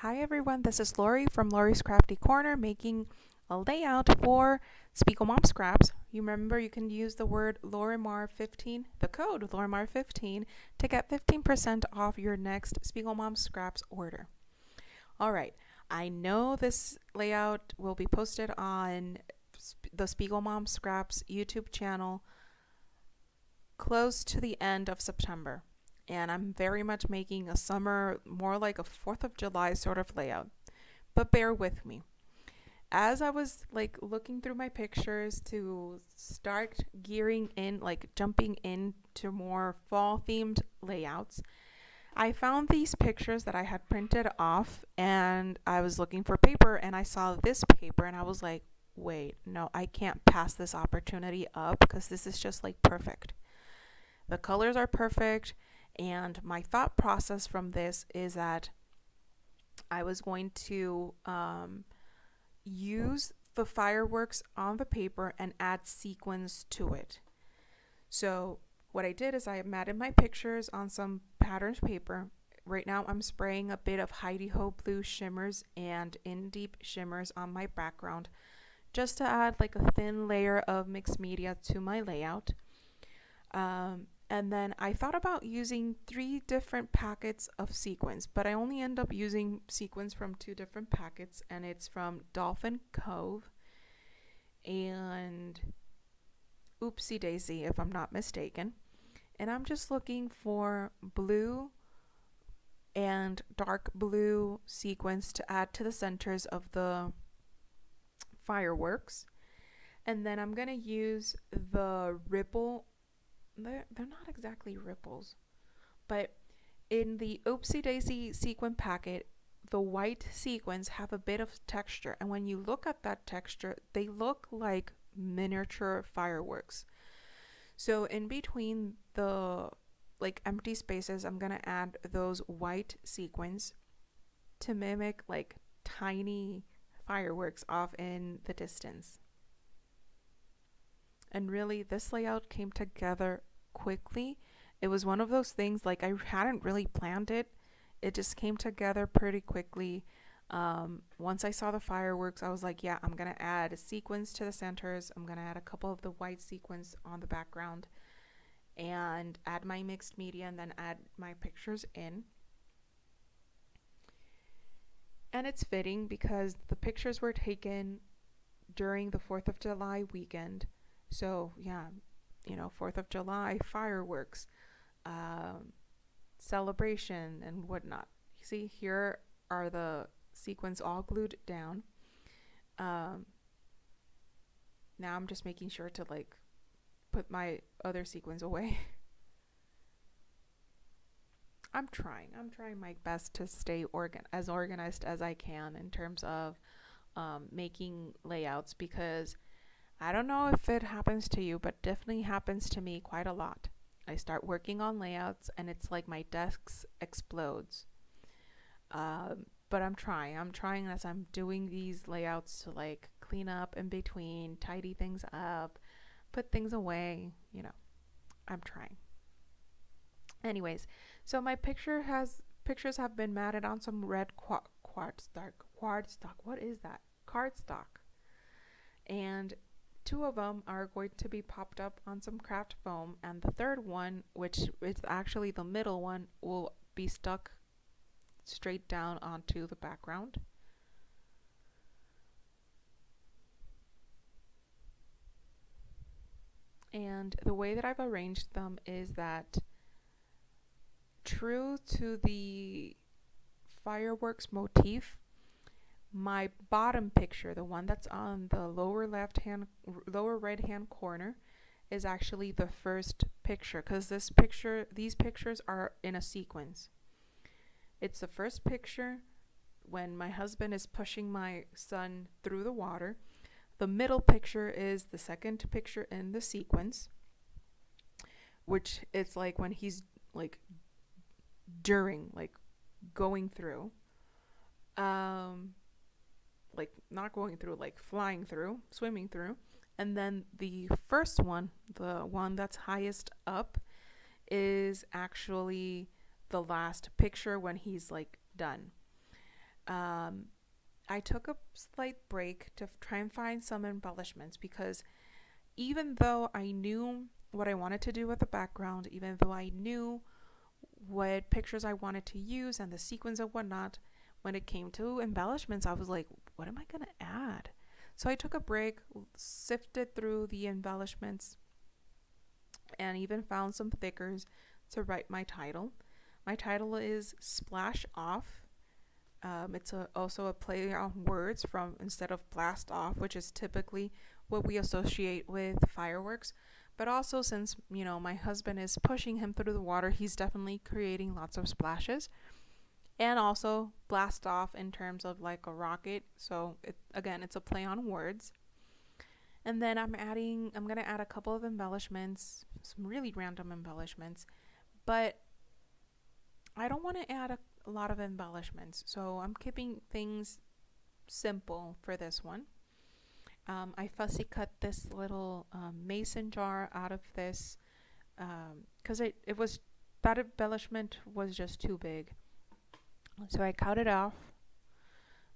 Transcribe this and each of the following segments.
Hi everyone, this is Lori from Lori's Crafty Corner making a layout for Spiegel Mom Scraps. You remember you can use the word Lorimar15, the code Lorimar15 to get 15% off your next Spiegel Mom Scraps order. Alright, I know this layout will be posted on the Spiegel Mom Scraps YouTube channel close to the end of September. And I'm very much making a summer, more like a 4th of July sort of layout. But bear with me. As I was looking through my pictures to start gearing in, jumping into more fall themed layouts, I found these pictures that I had printed off, and I was looking for paper and I saw this paper and I was like, wait, no, I can't pass this opportunity up because this is just perfect. The colors are perfect. And my thought process from this is that I was going to use the fireworks on the paper and add sequins to it. So what I did is I matted my pictures on some patterned paper. Right now I'm spraying a bit of Heidi Ho blue shimmers and In Deep shimmers on my background just to add a thin layer of mixed media to my layout. And then I thought about using 3 different packets of sequins, but I only end up using sequins from 2 different packets, and it's from Dolphin Cove and Oopsie Daisy, if I'm not mistaken. And I'm just looking for blue and dark blue sequins to add to the centers of the fireworks. And then I'm going to use the ripple. They're not exactly ripples, but in the Oopsie Daisy sequin packet, the white sequins have a bit of texture, and when you look at that texture, they look like miniature fireworks. So in between the empty spaces, I'm gonna add those white sequins to mimic tiny fireworks off in the distance. And really, this layout came together quickly. It was one of those things I hadn't really planned it. It just came together pretty quickly. Once I saw the fireworks, I was like, yeah, I'm going to add sequins to the centers. I'm going to add a couple of the white sequins on the background and add my mixed media and then add my pictures in. And it's fitting because the pictures were taken during the 4th of July weekend. So yeah, 4th of July, fireworks, celebration and whatnot. You see, here are the sequins all glued down. Now I'm just making sure to put my other sequins away. I'm trying my best to stay as organized as I can in terms of making layouts, because I don't know if it happens to you, but definitely happens to me quite a lot. I start working on layouts and it's like my desk explodes. But I'm trying as I'm doing these layouts to clean up in between, tidy things up, put things away, I'm trying. Anyways, so my pictures have been matted on some red cardstock. What is that? Cardstock. And 2 of them are going to be popped up on some craft foam, and the third one, which is actually the middle one, will be stuck straight down onto the background. And the way that I've arranged them is that, true to the fireworks motif, my bottom picture, the one that's on the lower right hand corner, is actually the first picture, because these pictures are in a sequence. It's the first picture when my husband is pushing my son through the water. The middle picture is the second picture in the sequence, which it's when he's going through. Not going through, flying through, swimming through. And then the first one, the one that's highest up, is actually the last picture when he's done. I took a slight break to try and find some embellishments, because even though I knew what I wanted to do with the background, even though I knew what pictures I wanted to use and the sequins and whatnot, when it came to embellishments, I was like, what am I going to add? So I took a break, sifted through the embellishments, and even found some thickers to write my title. My title is Splash Off. It's also a play on words from, instead of blast off, which is typically what we associate with fireworks. But also, since, you know, my husband is pushing him through the water, he's definitely creating lots of splashes. And also blast off in terms of like a rocket. So again, it's a play on words. And then I'm going to add a couple of embellishments, some really random embellishments. But I don't want to add a lot of embellishments, so I'm keeping things simple for this one. I fussy cut this little mason jar out of this because that embellishment was just too big. So I cut it off,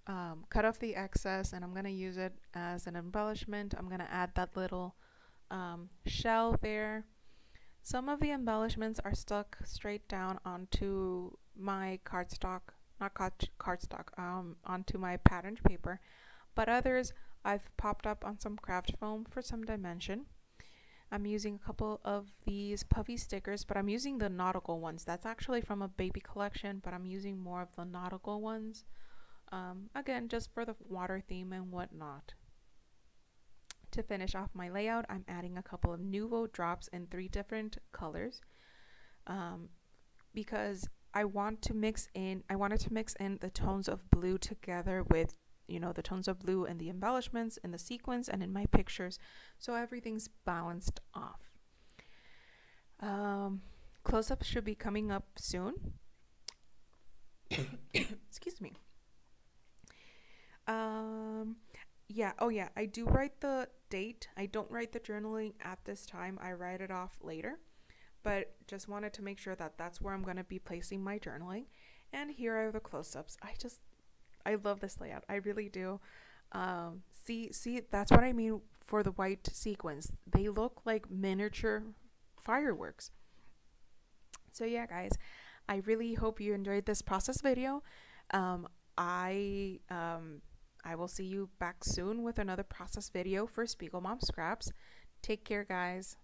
cut off the excess, and I'm going to use it as an embellishment. I'm going to add that little shell there. Some of the embellishments are stuck straight down onto my onto my patterned paper, but others I've popped up on some craft foam for some dimension. I'm using a couple of these puffy stickers, but I'm using the nautical ones. That's actually from a baby collection, but I'm using more of the nautical ones. Again, just for the water theme and whatnot. To finish off my layout, I'm adding a couple of Nouveau drops in 3 different colors, because I wanted to mix in the tones of blue together with, you know, the tones of blue and the embellishments and the sequins and in my pictures, so everything's balanced off. Close-ups should be coming up soon. Excuse me. Yeah, oh yeah, I do write the date. I don't write the journaling at this time. I write it off later, but just wanted to make sure that that's where I'm going to be placing my journaling. And here are the close-ups. I love this layout. I really do. See, that's what I mean for the white sequins. They look like miniature fireworks. So yeah, guys, I really hope you enjoyed this process video. I will see you back soon with another process video for Spiegel Mom Scraps. Take care, guys.